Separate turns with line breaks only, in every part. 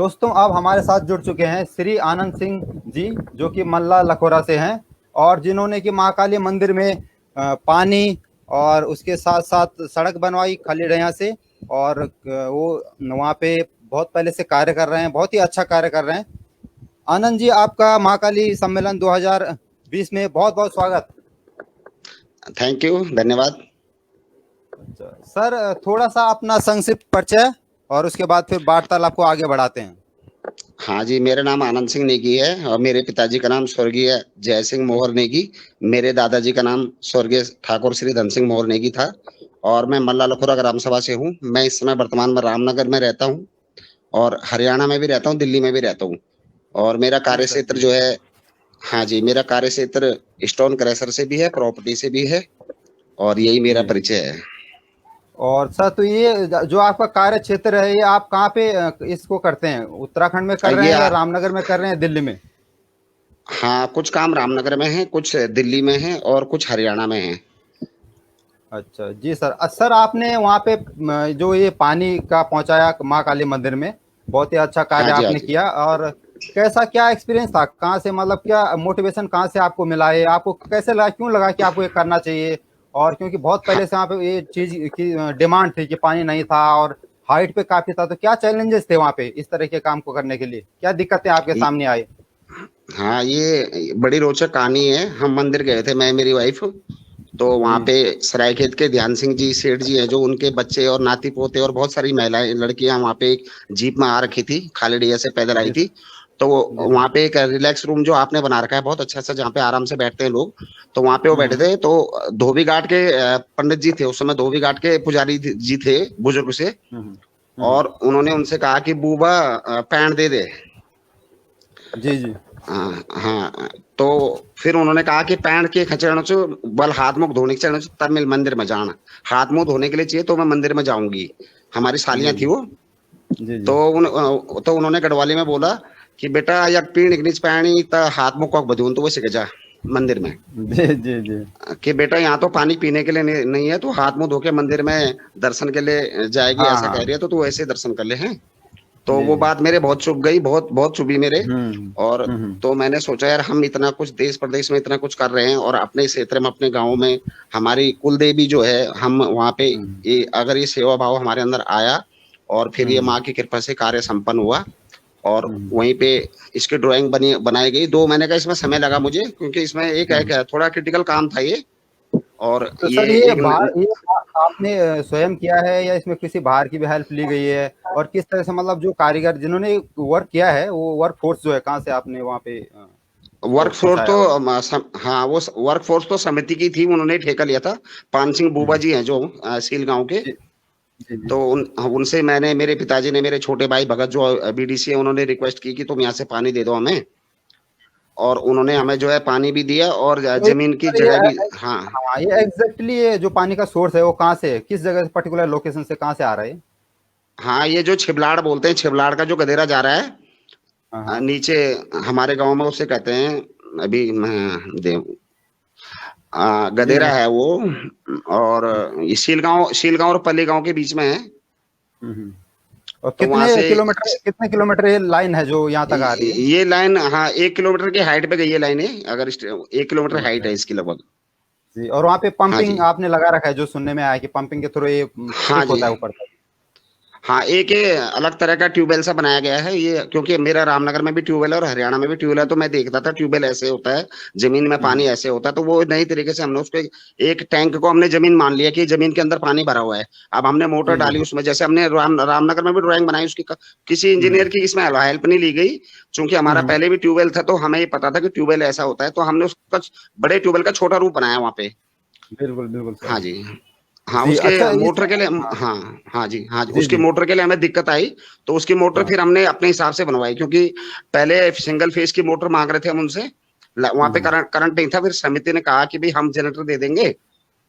दोस्तों अब हमारे साथ जुड़ चुके हैं श्री आनंद सिंह जी, जो कि मल्ला लखोरा से हैं और जिन्होंने कि महाकाली मंदिर में पानी और उसके साथ साथ सड़क बनवाई खलीढ़िया से। और वो वहाँ पे बहुत पहले से कार्य कर रहे हैं, बहुत ही अच्छा कार्य कर रहे हैं। आनंद जी, आपका महाकाली सम्मेलन 2020 में बहुत बहुत स्वागत।
थैंक यू, धन्यवाद।
सर, थोड़ा सा अपना संक्षिप्त परिचय और उसके बाद फिर वार्तालाप को आगे बढ़ाते हैं।
हाँ जी, मेरा नाम आनंद सिंह नेगी है और मेरे पिताजी का नाम स्वर्गीय जय सिंह मोहर नेगी, मेरे दादाजी का नाम स्वर्गीय ठाकुर श्री धन सिंह मोहर नेगी था और मैं मल्ला लखोरा ग्राम सभा से हूँ। मैं इस समय वर्तमान में रामनगर में रहता हूँ और हरियाणा में भी रहता हूँ, दिल्ली में भी रहता हूँ। और मेरा कार्य क्षेत्र जो है, हाँ जी, मेरा कार्य क्षेत्र स्टोन क्रैशर से भी है, प्रॉपर्टी से भी है और यही मेरा परिचय है।
और सर, तो ये जो आपका कार्य क्षेत्र है, ये आप कहाँ पे इसको करते हैं? उत्तराखंड में कर रहे हैं या रामनगर में कर रहे हैं, दिल्ली में?
हाँ, कुछ काम रामनगर में है, कुछ दिल्ली में है और कुछ हरियाणा में है।
अच्छा जी सर। सर, आपने वहाँ पे जो ये पानी का पहुँचाया माँ काली मंदिर में, बहुत ही अच्छा कार्य
हाँ जी,
आपने किया। और कैसा क्या एक्सपीरियंस था? कहाँ से, मतलब क्या मोटिवेशन कहाँ से आपको मिला है? आपको कैसे लगा, क्यों लगा कि आपको ये करना चाहिए? और क्योंकि बहुत
हाँ,
पहले से वहाँ पे ये चीज की डिमांड थी कि पानी नहीं था और हाइट पे काफी था, तो क्या चैलेंजेस थे वहाँ पे इस तरह के काम को करने के लिए? क्या दिक्कतें आपके सामने आई?
हाँ, ये बड़ी रोचक कहानी है। हम मंदिर गए थे, मैं मेरी वाइफ। तो वहाँ
जी
पे सरायखेत के ध्यान सिंह जी सेठ जी हैं, जो उनके बच्चे और नाती पोते और बहुत सारी महिलाएं लड़कियां वहाँ पे एक जीप में आ रखी थी, खालेडिया से पैदल आई
जी
थी। तो
जी
वहाँ पे एक रिलैक्स रूम जो आपने बना रखा है बहुत अच्छा सा, जहाँ पे आराम से बैठते हैं लोग। तो वहाँ पे वो बैठे
हम्म
थे। तो धोबी घाट के पंडित जी थे उस समय, धोबी घाट के पुजारी जी थे, बुजुर्ग से।
हम्म हम्म,
और उन्होंने उनसे कहा कि बूबा पैंट दे दे।
जी जी
हाँ हाँ। तो फिर उन्होंने कहा कि पैंट के खचरण चो बल हाथ मुंह धोने के चरण तब मैं मंदिर में जाना। हाथ मुंह धोने के लिए चाहिए तो मैं मंदिर में जाऊंगी। हमारी
जी
सालियां थी
जी
वो।
जी जी
तो तो उन्होंने गढ़वाली में बोला कि बेटा यक पीण निच पैणी त हाथ मुंह कौक बधून तो वो सिक जा मंदिर में।
जी जी जी
कि बेटा यहाँ तो पानी पीने के लिए नहीं है, तो हाथ मुंह धो के मंदिर में दर्शन के लिए जाएगी,
हाँ
ऐसा कह
हाँ
रही है, तो तू ऐसे दर्शन कर ले हैं। तो
जी
वो
जी
बात मेरे बहुत चुभ गई, बहुत बहुत चुभी मेरे।
हम्म
और
हम्म
तो मैंने सोचा यार, हम इतना कुछ देश प्रदेश में इतना कुछ कर रहे हैं और अपने क्षेत्र में अपने गांव में हमारी कुल देवी जो है, हम वहाँ पे
हम्म
ये अगर ये सेवा भाव हमारे अंदर आया और फिर ये
हम्म
माँ की कृपा से कार्य संपन्न हुआ। और
हम्म।
वहीं पे इसकी ड्राइंग बनाई गई। 2 महीने का इसमें समय लगा मुझे, क्योंकि इसमें एक थोड़ा क्रिटिकल काम था ये। और
तो
ये
सर, ये
एक,
बाहर, ये आपने स्वयं किया है या इसमें किसी बाहर की भी हेल्प ली गई है? और किस तरह से, मतलब जो कारीगर जिन्होंने वर्क किया है, वो वर्क फोर्स जो है, कहाँ से आपने वहाँ पे इसको
वर्क फोर्स तो
पहुंचाया होगा?
हाँ, वो वर्क फोर्स तो समिति की थी, उन्होंने ठेका लिया था। पान सिंह बूबा
हम्म,
जी हैं जो सील गांव के।
जी जी जी
तो उनसे मैंने, मेरे पिताजी ने, मेरे छोटे भाई भगत जो बीडीसी है, उन्होंने रिक्वेस्ट की कि तुम यहाँ से पानी दे दो हमें। और उन्होंने
जी।
हमें जो है पानी भी दिया और
तो ये
जमीन की
सर,
जगह भी। हाँ
हाँ, ये एग्जैक्टली ये जो पानी का सोर्स है, वो कहाँ से है? किस जगह से, पर्टिकुलर लोकेशन से कहाँ से आ रहा है?
हाँ, ये जो छिबलाड़ बोलते हैं, छिबलाड़ का जो गधेरा जा रहा है
हाँ हाँ
नीचे, हमारे गांव में उसे कहते हैं, अभी मैं
जी
गधेरा
जी
है वो। और ये शीलगांव और पल्ली गांव के बीच में है।
हम्म। और
तो वहां से
कितने किलोमीटर ये लाइन है जो यहाँ तक आ रही है?
ये लाइन, हाँ, 1 किलोमीटर की हाइट पे गई है लाइन है। अगर 1 किलोमीटर हाइट
अच्छा
है इसकी लगभग।
जी। और वहाँ पे
हाँ जी।
पंपिंग आपने लगा रखा है, जो सुनने में आया कि पंपिंग के थ्रू ये
हाँ
शिप
जी।
होता है ऊपर तक?
हाँ, एक ये अलग तरह का ट्यूबवेल सा बनाया गया है ये, क्योंकि मेरा रामनगर में भी ट्यूबवेल है और हरियाणा में भी ट्यूबवेल है। तो मैं देखता था ट्यूबवेल ऐसे होता है, जमीन में पानी
हम्म
ऐसे होता है। तो वो नई तरीके से हमने उसको एक टैंक को हमने जमीन मान लिया कि जमीन के अंदर पानी भरा हुआ है। अब हमने मोटर
हम्म
डाली उसमें, जैसे हमने रामनगर में भी ड्राइंग बनाई उसकी। किसी
हम्म
इंजीनियर की इसमें हेल्प नहीं ली गई, क्योंकि हमारा
हम्म,
पहले भी ट्यूबवेल था, तो हमें ये पता था कि ट्यूबवेल ऐसा होता है। तो हमने उसका बड़े ट्यूबवेल का छोटा रूप बनाया वहाँ पे।
बिल्कुल बिल्कुल सर।
हाँ जी। हाँ,
जी,
उसके
अच्छा
मोटर
इसमें,
के लिए,
हाँ,
हाँ हाँ जी, हाँ जी,
जी
उसके
जी
मोटर के लिए हमें दिक्कत आई। तो उसकी मोटर
हाँ
फिर हमने अपने हिसाब से बनवाई, क्योंकि पहले सिंगल फेज की मोटर मांग रहे थे हम उनसे। वहां पे
हम्म
करंट नहीं था। फिर समिति ने कहा कि भाई हम जनरेटर दे देंगे।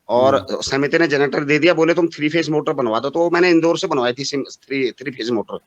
और
हम्म
समिति ने जनरेटर दे दिया, बोले तुम 3 फेज मोटर बनवा दो। तो मैंने इंदौर से बनवाई थी, थ्री फेज मोटर,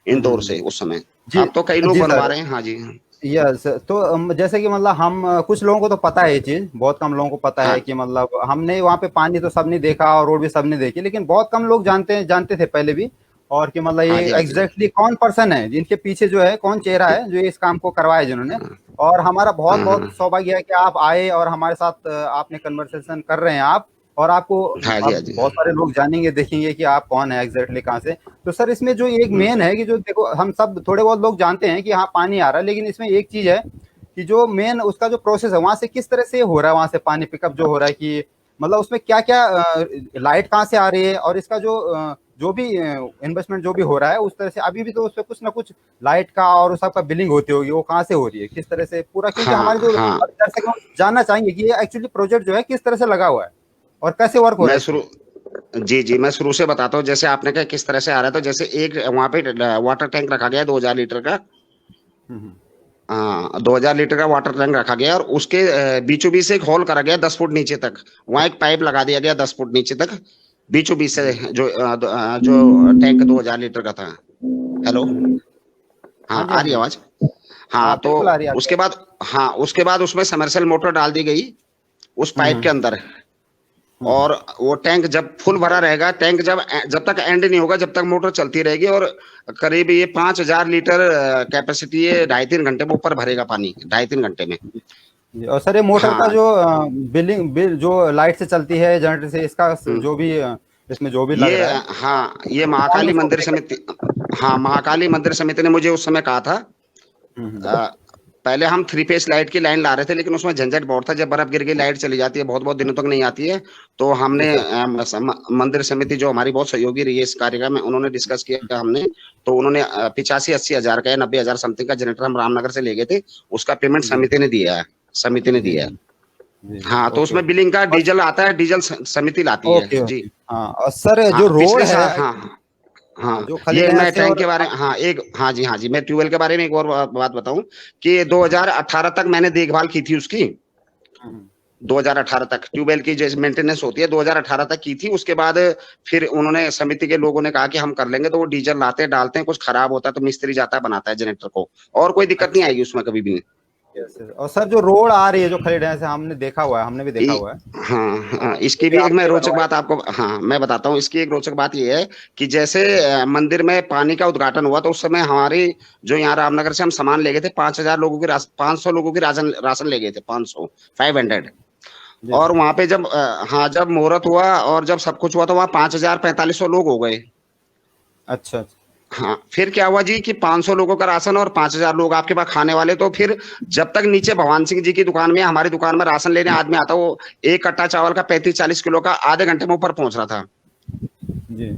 इंदौर से उस समय।
जी
अब तो कई लोग
जी
बनवा
सर।
रहे हैं। हाँ जी।
यस, तो जैसे कि मतलब हम कुछ लोगों को तो पता है ये चीज़, बहुत कम लोगों को पता है
हाँ
कि मतलब हमने वहाँ पे पानी तो सबने देखा और रोड भी सबने देखी, लेकिन बहुत कम लोग जानते थे पहले भी। और कि मतलब
हाँ
ये
जी, हाँ जी।
एग्जैक्टली कौन पर्सन है जिनके पीछे जो है, कौन चेहरा है जो इस काम को करवाया जिन्होंने। और हमारा बहुत
हाँ,
बहुत
हाँ।
सौभाग्य है कि आप आए और हमारे साथ आपने कन्वर्सेशन कर रहे हैं आप। और आपको
हाँ जी, हाँ
अब
जी।
बहुत सारे लोग जानेंगे, देखेंगे कि आप कौन है एग्जैक्टली कहाँ से। तो सर इसमें जो एक
हुँ,
मेन है कि जो देखो हम सब थोड़े बहुत लोग जानते हैं कि हाँ पानी आ रहा है, लेकिन इसमें एक चीज है कि जो मेन उसका जो प्रोसेस है वहां से किस तरह से हो रहा है, वहां से पानी पिकअप जो हो रहा है कि मतलब उसमें क्या क्या लाइट कहाँ से आ रही है, और इसका जो भी इन्वेस्टमेंट जो भी हो रहा है उस तरह से अभी भी तो उसपे कुछ ना कुछ लाइट का और उस सबका बिलिंग होती होगी, वो कहाँ से हो रही है, किस तरह से पूरा, क्योंकि
हाँ,
हमारे जो
हाँ।
दर्शक हैं, वो जानना चाहेंगे कि ये एक्चुअली प्रोजेक्ट जो है किस तरह से लगा हुआ है और कैसे वर्क हो रहा
मैं
है इसमें।
शुरू जी, जी, मैं शुरू से बताता हूँ, जैसे आपने कहा किस तरह से आ रहा है, तो जैसे एक वहाँ पे वाटर टैंक रखा गया है 2000 लीटर का।
हम्म,
2000 लीटर का वाटर टैंक रखा गया, और उसके बीचों बीच से एक होल करा गया 10 फुट नीचे तक। वहाँ एक पाइप लगा दिया गया 10 फुट नीचे तक, बीचों बीच से,
जी।
जो टैंक 2000 लीटर का था। हेलो।
हम्म। हाँ
हाँ,
जी,
आ
हाँ
रही है
जी।
आवाज।
हाँ
हाँ, तो
बिल्कुल आ रही है आपकी
उसके बाद, हाँ, उसके बाद उसमें समरसेल मोटर डाल दी गई उस
आवाज़।
पाइप के अंदर।
हम्म।
और वो टैंक जब फुल भरा रहेगा, टैंक जब जब तक एंड नहीं होगा, जब तक मोटर चलती रहेगी। और करीब ये 5000 लीटर कैपेसिटी है, 2.5-3 घंटे में ऊपर भरेगा पानी, 2.5-3 घंटे में।
जी, और सर ये मोटर का
हाँ।
जो बिल जो लाइट से चलती है जनरेटर से, इसका
हम्म।
जो भी इसमें जो भी लग
ये
रहा है
हाँ, ये
कौन
महाकाली
उसको
मंदिर
पे
समिति। हाँ, महाकाली मंदिर समिति ने मुझे उस समय कहा था।
हम्म।
अ, पहले हम 3 फेस लाइट की लाइन ला रहे थे, लेकिन उसमें झंझट बहुत था। जब बर्फ गिर गई, लाइट चली जाती है, बहुत बहुत दिनों तक नहीं आती है। तो
जी
हमने
सर।
मंदिर समिति जो हमारी बहुत सहयोगी रही है इस कार्यक्रम में, उन्होंने डिस्कस किया हमने। तो उन्होंने 85-80 हजार का या 90,000 समथिंग का जनरेटर हम रामनगर से ले गए थे। उसका पेमेंट
जी
समिति ने दिया है। समिति ने
जी
दिया है।
जी जी जी।
हाँ, तो
ओके
उसमें
ओके।
बिलिंग का
और
डीजल आता है, डीजल समिति लाती है
ओके
जी।
ओके, हाँ और सर जो
हाँ,
रोड
पिछले
है
साल, हाँ।
हाँ
हाँ,
जो
ये
खलीडे
मैं
से
टैंक
और
के बारे में, हाँ, एक, हाँ जी, हाँ जी, मैं ट्यूबवेल के बारे में एक और बात बताऊं कि 2018 तक मैंने देखभाल की थी उसकी।
हम्म,
2018 तक ट्यूबवेल की जैसे मेंटेनेंस होती है, 2018 तक की थी। उसके बाद फिर उन्होंने, समिति के लोगों ने कहा कि हम कर लेंगे। तो वो डीजल लाते डालते हैं, कुछ खराब होता है तो मिस्त्री जाता है, बनाता है जनरेटर को। और कोई दिक्कत नहीं
अच्छा।
आएगी उसमें कभी भी।
Yes yes. और सर जो रोड आ रही है जो खलीडे से, हमने देखा हुआ है, हमने भी देखा हुआ है।
हाँ, हाँ,
वो
इसकी
भी
भी एक मैं
आपने
रोचक
बनवाई
बात आपको, हाँ, मैं बताता हूँ। इसकी एक रोचक बात ये है कि जैसे मंदिर में पानी का उद्घाटन हुआ, तो उस समय हमारे जो यहाँ रामनगर से हम सामान ले गए थे, 5000 लोगों की 500 लोगों की राशन राशन ले गए थे, 500, 500।
जी
और
सर।
वहां पे जब हाँ, जब मुहूर्त हुआ और जब सब कुछ हुआ, तो वहाँ 5000 4500 लोग हो गए।
अच्छा अच्छा।
हाँ, फिर क्या हुआ जी कि 500 लोगों का राशन और 5000 लोग आपके पास खाने वाले। तो फिर जब तक नीचे भगवान सिंह जी की दुकान में, हमारी दुकान में राशन लेने आदमी आता, वो एक कट्टा चावल का 35-40 किलो का आधे घंटे में ऊपर पहुंच रहा था।
जी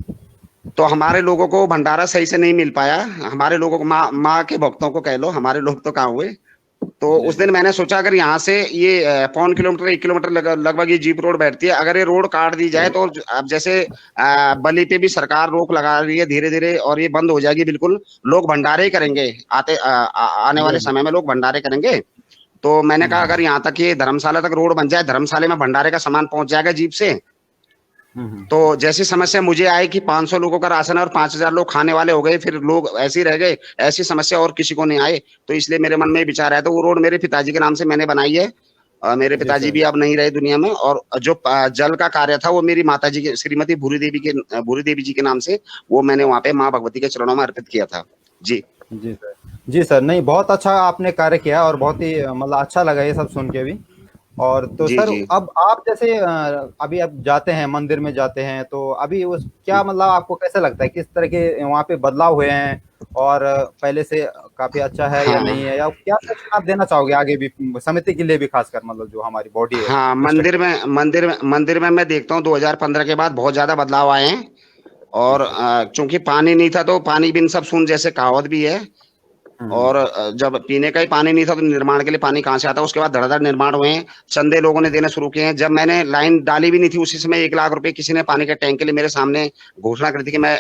तो हमारे लोगों को भंडारा सही से नहीं मिल पाया। हमारे लोगों को, माँ के भक्तों को कह लो, हमारे लोग तो कहाँ हुए। तो
जी
उस
जी।
दिन मैंने सोचा, अगर यहाँ से ये पौन किलोमीटर 1 किलोमीटर लगभग ये जीप रोड बैठती है, अगर ये रोड काट दी जाए, तो अब जैसे बलि पे भी सरकार रोक लगा रही है धीरे धीरे, और ये बंद हो जाएगी बिल्कुल। लोग भंडारे ही करेंगे, आने
जी
वाले
हाँ।
समय में लोग भंडारे करेंगे। तो मैंने कहा,
हम्म
अगर यहाँ तक ये धर्मशाला तक रोड बन जाए, धर्मशाला में भंडारे का सामान पहुंच जाएगा जीप से।
हम्म।
तो जैसी समस्या मुझे आई कि 500 लोगों का राशन है और 5000 लोग खाने वाले हो गए, फिर लोग ऐसे ही रह गए, ऐसी समस्या और किसी को नहीं आई। तो इसलिए मेरे मन में विचार आया, तो वो रोड मेरे पिताजी के नाम से मैंने बनाई है। मेरे
जी
पिताजी
सर।
भी अब नहीं रहे दुनिया में, और जो जल का कार्य था वो मेरी माता जी के, श्रीमती भूरी देवी जी के नाम से, वो मैंने वहां पे माँ भगवती के चरणों में अर्पित किया था जी।
जी सर। जी सर, नहीं बहुत अच्छा आपने कार्य किया और बहुत ही मतलब अच्छा लगा ये सब सुन के भी। और तो
जी,
सर
जी।
अब आप जैसे अभी आप जाते हैं मंदिर में जाते हैं, तो अभी उस क्या मतलब आपको कैसा लगता है, किस तरह के वहाँ पे बदलाव हुए हैं, और पहले से काफी अच्छा है या नहीं है,
हाँ,
या क्या सजेशन आप देना चाहोगे आगे भी समिति के लिए भी, खासकर मतलब जो हमारी बॉडी है
हाँ,
स्ट्रक्चर।
मंदिर में मैं देखता हूँ 2015 के बाद बहुत ज्यादा बदलाव आए हैं।
जी
और
सर।
चूंकि पानी नहीं था, तो पानी बिन सब सून, जैसे कहावत भी है।
हम्म।
और जब पीने का ही पानी नहीं था, तो निर्माण के लिए पानी कहाँ से आता। उसके बाद धड़ाधड़ निर्माण हुए हैं, चंदे लोगों ने देने शुरू किए हैं। जब मैंने लाइन डाली भी नहीं थी, उसी समय 1 लाख रुपए किसी ने पानी के टैंक के लिए मेरे सामने घोषणा करी थी कि मैं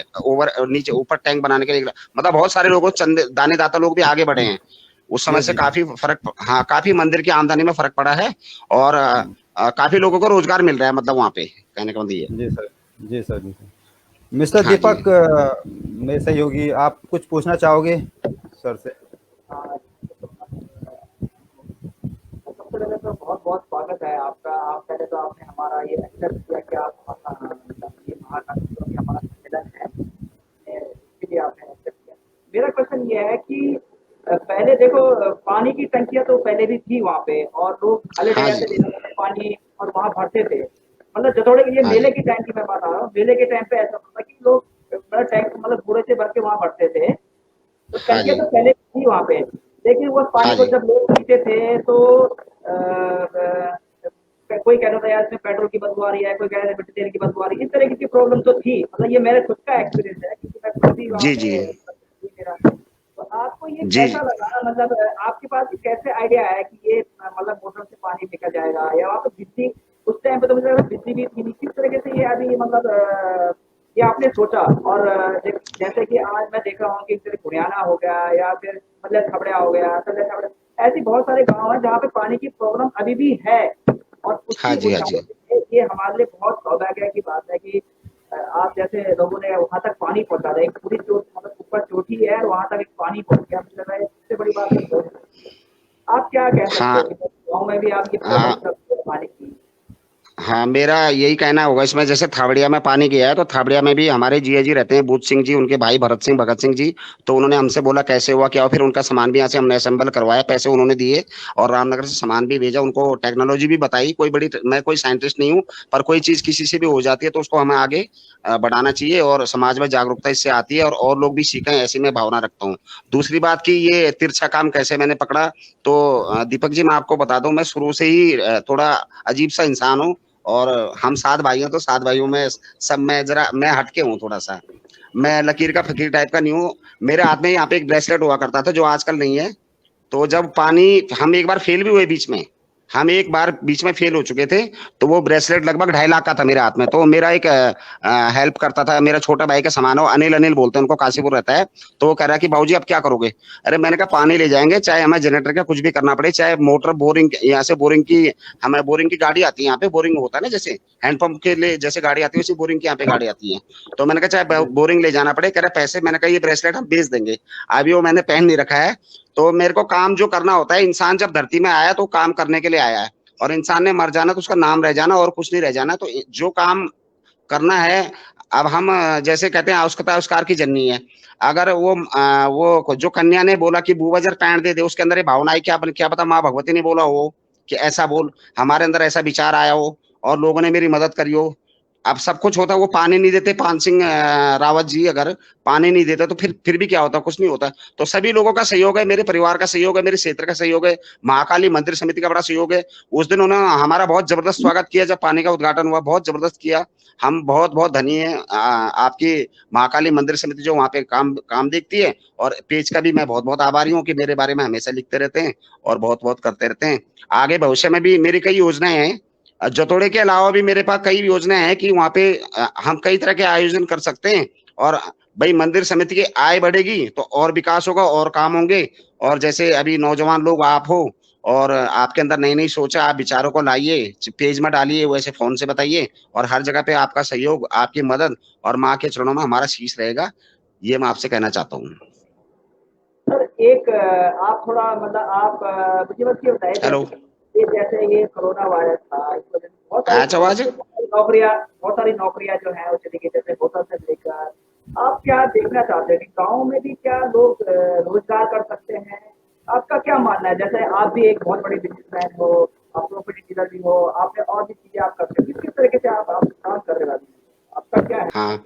नीचे ऊपर टैंक बनाने के लिए मतलब बहुत सारे लोगों, चंदे दाने दाता लोग भी आगे बढ़े हैं। उस समय
जी
से
जी।
काफी फर्क, हाँ, काफी मंदिर की आमदनी में फर्क पड़ा है। और
हम्म।
काफी लोगों को रोजगार मिल रहा है, मतलब वहां पे, कहने का मतलब ये।
जी सर। जी सर। जी सर। मिस्टर
हाँ जी।
दीपक, मेरे सहयोगी, आप कुछ पूछना चाहोगे सर से।
सबसे पहले तो बहुत बहुत स्वागत है आपका। आप पहले तो आपने हमारा ये एक्सेप्ट किया कि आप ये महाकालेश्वर में हमारा सम्मेलन है, कि आपने एक्सेप्ट किया। मेरा क्वेश्चन ये है कि पहले देखो पानी की टंकियां तो पहले भी थी वहाँ पे और लोग खाली
हाँ
जगह
जी,
से लेते थे पानी और वहाँ भरते थे। मतलब जतोड़े के ये
हाँ
मेले
जी,
के टाइम की मैं बात आ रहा हूँ, मेले के टाइम पे ऐसा होता था कि लोग मतलब टैंक मतलब घोड़े से भर के वहाँ भरते थे। तो
हाँ
टंकियां
जी,
तो पहले थी वहाँ पे, लेकिन वो
हाँ
पानी को
जी,
जब लोग पीते थे तो कोई कह रहा था यार इसमें पेट्रोल की बदबू आ रही है, कोई कह रहा है मिट्टी तेल की बदबू आ रही है, इस तरह की प्रॉब्लम तो थी। मतलब ये मेरे खुद का एक्सपीरियंस है क्योंकि मैं खुद भी वहाँ
जी, जी,
पे मेरा। तो आपको ये
जी,
कैसा लगा, मतलब आपके पास ये कैसे आइडिया आया कि ये मतलब मोटर से पानी निकल जाएगा, या वहाँ पे बिजली उस टाइम पे तो मुझे लगा बिजली भी थी नहीं, किस तरीके से ये अभी मतलब ये आपने सोचा? और जैसे कि आज मैं देख रहा हूँ कि जैसे बुढ़ियाना हो गया या फिर मतलब खबड़िया हो गया, तो खबड़िया ऐसी बहुत सारे गांव हैं जहाँ पे पानी की प्रॉब्लम अभी भी है। और
हाँ
उसकी
जी, हाँ
उठाने
जी।
के लिए ये हमारे लिए बहुत सौभाग्य की बात है कि आप जैसे लोगों ने वहाँ तक पानी पहुँचा रहे, एक पूरी चोट मतलब ऊपर चोटी है और वहाँ तक एक पानी पहुँच गया, मुझे लग रहा है इससे बड़ी बात नहीं हो सकती। आप क्या कह सकते
हाँ,
हो कि गाँव में भी आप ये प्रॉब्लम
हाँ,
करते हो पानी की?
हाँ, मेरा यही कहना होगा इसमें। जैसे थावड़िया में पानी गया है तो थावड़िया में भी हमारे जीए जी रहते हैं, बूथ सिंह जी, उनके भाई भरत सिंह भगत सिंह जी। तो उन्होंने हमसे बोला कैसे हुआ क्या हुआ, फिर उनका सामान भी यहाँ से हमने असेंबल करवाया, पैसे उन्होंने दिए और रामनगर से सामान भी भेजा, उनको टेक्नोलॉजी भी बताई। कोई बड़ी, मैं कोई साइंटिस्ट नहीं हूँ, पर कोई चीज किसी से भी हो जाती है तो उसको हमें आगे बढ़ाना चाहिए और समाज में जागरूकता इससे आती है और लोग भी सीखें, ऐसी मैं भावना रखता हूँ। दूसरी बात की ये तिरछा काम कैसे मैंने पकड़ा, तो दीपक जी मैं आपको बता दूं, मैं शुरू से ही थोड़ा अजीब सा इंसान हूँ। और हम 7 भाई हैं तो 7 भाइयों में सब मैं जरा मैं हटके हूँ थोड़ा सा। मैं लकीर का फकीर टाइप का नहीं हूँ। मेरे हाथ में यहाँ पे एक ब्रेसलेट हुआ करता था जो आजकल नहीं है। तो जब पानी, हम एक बार फेल भी हुए बीच में, हम एक बार बीच में फेल हो चुके थे। तो वो ब्रेसलेट लगभग 2.5 लाख का था मेरे हाथ में। तो मेरा एक हेल्प करता था, मेरा छोटा भाई का समान हो, अनिल, अनिल बोलते हैं उनको, काशीपुर रहता है। तो वो कह रहा है कि बाबूजी अब क्या करोगे। अरे मैंने कहा पानी ले जाएंगे, चाहे हमें जनरेटर का कुछ भी करना पड़े, चाहे मोटर बोरिंग यहाँ से बोरिंग की, हमें बोरिंग की गाड़ी आती है यहाँ पे, बोरिंग होता है ना जैसे हैंडपंप के लिए जैसे गाड़ी आती है वैसे बोरिंग की यहाँ पे गाड़ी आती है। तो मैंने कहा चाहे बोरिंग ले जाना पड़े। कह रहा पैसे, मैंने कहा ये ब्रेसलेट हम बेच देंगे, अभी वो मैंने पहन नहीं रखा है। तो मेरे को काम जो करना होता है, इंसान जब धरती में आया तो काम करने के लिए आया है, और इंसान ने मर जाना तो उसका नाम रह जाना और कुछ नहीं रह जाना। तो जो काम करना है, अब हम जैसे कहते हैं आवश्यकता आविष्कार की जननी है। अगर वो जो कन्या ने बोला कि बुआ जर पैंट दे दे, उसके अंदर ये भावना आई, क्या पता माँ भगवती ने बोला हो कि ऐसा बोल, हमारे अंदर ऐसा विचार आया हो और लोगों ने मेरी मदद करी हो। अब सब कुछ होता, वो पानी नहीं देते पान सिंह रावत जी, अगर पानी नहीं देते तो फिर भी क्या होता, कुछ नहीं होता। तो सभी लोगों का सहयोग है, मेरे परिवार का सहयोग है, मेरे क्षेत्र का सहयोग है, महाकाली मंदिर समिति का बड़ा सहयोग है। उस दिन उन्होंने हमारा बहुत जबरदस्त स्वागत किया जब पानी का उद्घाटन हुआ, बहुत जबरदस्त किया। हम बहुत बहुत धनी हैं आपकी महाकाली मंदिर समिति जो वहाँ पे काम काम देखती है। और पेज का भी मैं बहुत बहुत आभारी हूँ कि मेरे बारे में हमेशा लिखते रहते हैं और बहुत बहुत करते रहते हैं। आगे भविष्य में भी मेरी कई योजनाएं हैं। जतोड़े के अलावा भी मेरे पास कई योजनाएं हैं कि वहाँ पे हम कई तरह के आयोजन कर सकते हैं। और भाई मंदिर समिति की आय बढ़ेगी तो और विकास होगा और काम होंगे। और जैसे अभी नौजवान लोग आप हो और आपके अंदर नई नई सोच है, आप विचारों को लाइए, पेज में डालिए, वैसे फोन से बताइए। और हर जगह पे आपका सहयोग, आपकी मदद और माँ के चरणों में हमारा शीश रहेगा, ये मैं आपसे कहना चाहता हूँ।
सर एक आप थोड़ा मतलब आप मुझे बस ये बताइए,
हेलो,
जैसे ये कोरोना वायरस था, इस वजह से
आज आवाज।
बहुत सारी नौकरियां जो है वो चली गई, जैसे होटल से लेकर। आप क्या देखना चाहते हैं कि गांव में भी क्या लोग रोजगार कर सकते हैं? आपका क्या मानना है? जैसे आप भी एक बहुत बड़े बिजनेसमैन हो, आप प्रॉपर्टी डीलर भी हो, आपने और भी चीजें आप करते हो, किस तरीके से आप काम कर रहे हो अभी? आपका क्या है?
हाँ,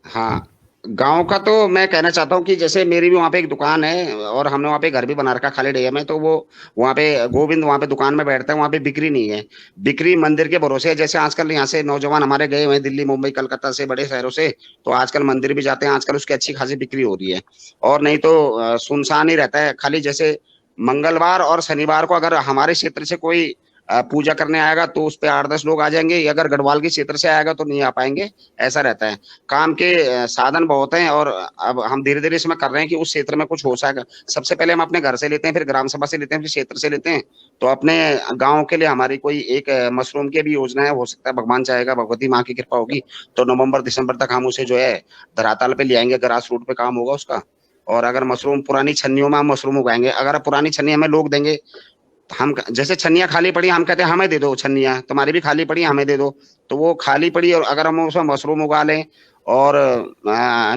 हाँ, गांव का तो मैं कहना चाहता हूँ कि जैसे मेरी भी वहाँ पे एक दुकान है और हमने वहाँ पे घर भी बना रखा खाली डैम में। तो वो वहाँ पे गोविंद वहाँ पे दुकान में बैठता है, वहाँ पे बिक्री नहीं है। बिक्री मंदिर के भरोसे है। जैसे आजकल यहाँ से नौजवान हमारे गए हुए हैं दिल्ली, मुंबई, कलकत्ता से, बड़े शहरों से, तो आजकल मंदिर भी जाते हैं, आजकल उसकी अच्छी खासी बिक्री हो रही है। और नहीं तो सुनसान ही रहता है खाली। जैसे मंगलवार और शनिवार को अगर हमारे क्षेत्र से कोई पूजा करने आएगा तो उस पे 8-10 लोग आ जाएंगे, अगर गढ़वाल के क्षेत्र से आएगा तो नहीं आ पाएंगे। ऐसा रहता है। काम के साधन बहुत हैं और अब हम धीरे धीरे इसमें कर रहे हैं कि उस क्षेत्र में कुछ हो सके। सबसे पहले हम अपने घर से लेते हैं, फिर ग्राम सभा से लेते हैं, फिर क्षेत्र से लेते हैं। तो अपने गांव के लिए हमारी कोई एक मशरूम की भी योजना है, हो सकता है भगवान चाहेगा, भगवती माँ की कृपा होगी तो नवंबर दिसंबर तक हम उसे जो है धरातल पे ले आएंगे, ग्रास रूट पे काम होगा उसका। और अगर मशरूम पुरानी छन्नियों में हम मशरूम उगाएंगे, अगर पुरानी छन्नी हमें लोग देंगे, हम जैसे छन्नियां खाली पड़ी, हम कहते हैं हमें दे दो छन्नियां, तुम्हारी भी खाली पड़ी हमें दे दो। तो वो खाली पड़ी और अगर हम उसमें मशरूम उगा लें और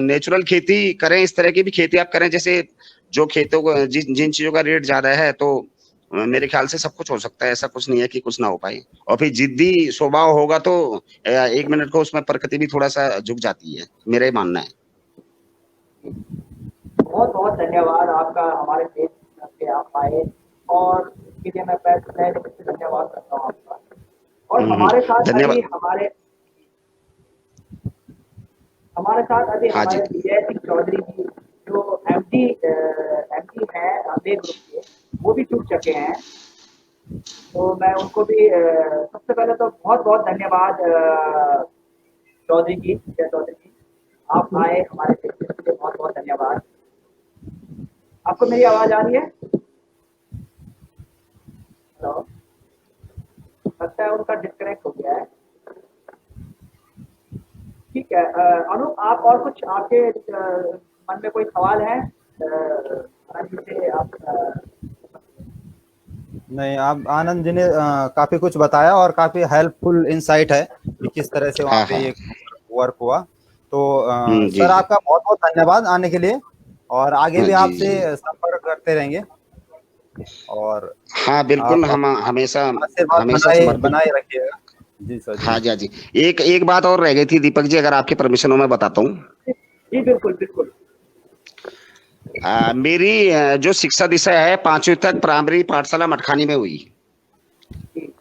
नेचुरल खेती करें, इस तरह की भी खेती आप करें, जैसे जो खेतों को जिन चीजों का रेट ज्यादा है, तो मेरे ख्याल से सब कुछ हो सकता है, ऐसा कुछ नहीं है कि कुछ ना हो पाए। और फिर जिद्दी स्वभाव होगा तो 1 मिनट को उसमें प्रकृति भी थोड़ा सा झुक जाती है, मेरा ही मानना है।
बहुत बहुत धन्यवाद आपका, हमारे देश पे आप आए, और इसके लिए मैं पहले से धन्यवाद करता हूँ आपका। और हमारे साथ
धन्यवाद।
अभी हमारे साथ अभी
हाँ जी।
हमारे विजय सिंह चौधरी जी, जो एमडी है हमारे ग्रुप के, वो भी जुड़ चुके हैं। तो मैं उनको भी सबसे पहले तो बहुत बहुत धन्यवाद चौधरी जी, विजय चौधरी जी, आप आए हमारे देश के लिए, बहुत बहुत धन्यवाद। आपको मेरी आवाज आ रही है? हेलो, लगता है उनका डिस्कनेक्ट हो गया है। ठीक है, अनूप, आप और कुछ आपके मन में कोई सवाल है जिसे आप
नहीं, आप आनंद जी ने काफी कुछ बताया और काफी हेल्पफुल इंसाइट है कि किस तरह से वहाँ
हाँ
पे
हाँ।
ये वर्क हुआ। तो
जी
सर
जी।
आपका बहुत बहुत धन्यवाद आने के लिए, और आगे भी
जी
आपसे
जी।
संपर्क करते रहेंगे, और
हाँ बिल्कुल,
आप
हम हमेशा
आशीर्वाद
हमेशा
बनाए
समर्पित।
बनाए रखिएगा। जी सर, जी।
हाँ जी, हाँ जी। एक एक बात और रह गई थी दीपक जी, अगर आपके परमिशन हो मैं बताता हूँ।
जी बिल्कुल बिल्कुल।
मेरी जो शिक्षा दिशा है 5वीं तक प्राइमरी पाठशाला मटखानी में हुई।
जी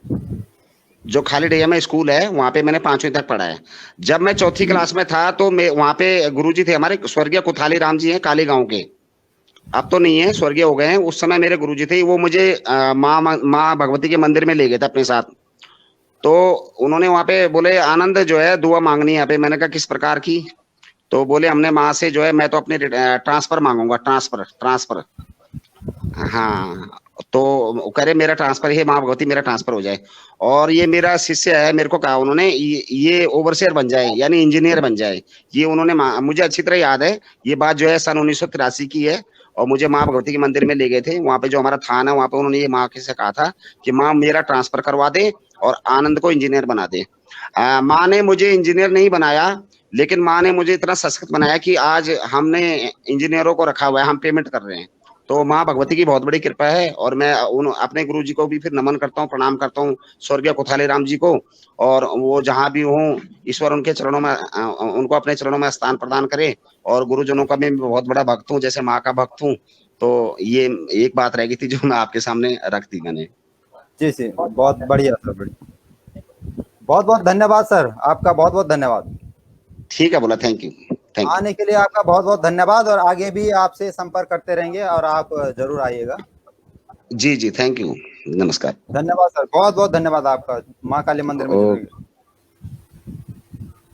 जो खाली डैम में स्कूल है, वहां पे मैंने 5वीं तक पढ़ा है। जब मैं चौथी क्लास में था तो मैं वहां पे गुरुजी थे हमारे, स्वर्गीय कुथाली राम जी हैं, काली गांव के। अब तो नहीं है, स्वर्गीय हो गए हैं। उस समय मेरे गुरुजी थे, वो मुझे माँ भगवती के मंदिर में ले गए थे अपने साथ। तो उन्होंने वहां पे बोले, आनंद जो है दुआ मांगनी है यहाँ पे। मैंने कहा किस प्रकार की? तो बोले हमने माँ से जो है, मैं तो अपने ट्रांसफर मांगूंगा, ट्रांसफर ट्रांसफर। हाँ। तो कह रहे मेरा ट्रांसफर है माँ भगवती, मेरा ट्रांसफर हो जाए। और ये मेरा शिष्य है, मेरे को कहा उन्होंने ये ओवरसियर बन जाए, यानी इंजीनियर बन जाए। ये उन्होंने मुझे अच्छी तरह याद है, ये बात जो है सन 1983 की है। और मुझे माँ भगवती के मंदिर में ले गए थे, वहां पे जो हमारा थान है, वहां पे उन्होंने ये माँ से कहा था कि माँ मेरा ट्रांसफर करवा दे और आनंद को इंजीनियर बना दे। माँ ने मुझे इंजीनियर नहीं बनाया, लेकिन माँ ने मुझे इतना सशक्त बनाया कि आज हमने इंजीनियरों को रखा हुआ है, हम पेमेंट कर रहे हैं। तो माँ भगवती की बहुत बड़ी कृपा है, और मैं उन अपने गुरु जी को भी फिर नमन करता हूँ, प्रणाम करता हूँ, स्वर्गीय कुथाली राम जी को। और वो जहां भी हो, ईश्वर उनके चरणों में उनको अपने चरणों में स्थान प्रदान करे। और गुरुजनों का भी बहुत बड़ा भक्त हूँ, जैसे माँ का भक्त हूँ। तो ये एक बात रह गई थी जो मैं आपके सामने रख दी मैंने।
जी जी, बहुत बढ़िया सर, बढ़िया। बहुत बहुत धन्यवाद सर, आपका बहुत बहुत धन्यवाद।
ठीक है, बोला थैंक यू। Thank you.
आने के लिए आपका बहुत बहुत धन्यवाद, और आगे भी आपसे संपर्क करते रहेंगे, और आप जरूर आइएगा।
जी जी, थैंक यू। नमस्कार।
धन्यवाद सर, बहुत बहुत धन्यवाद आपका, माँ काली मंदिर में
ओ,
जुड़ने के लिए।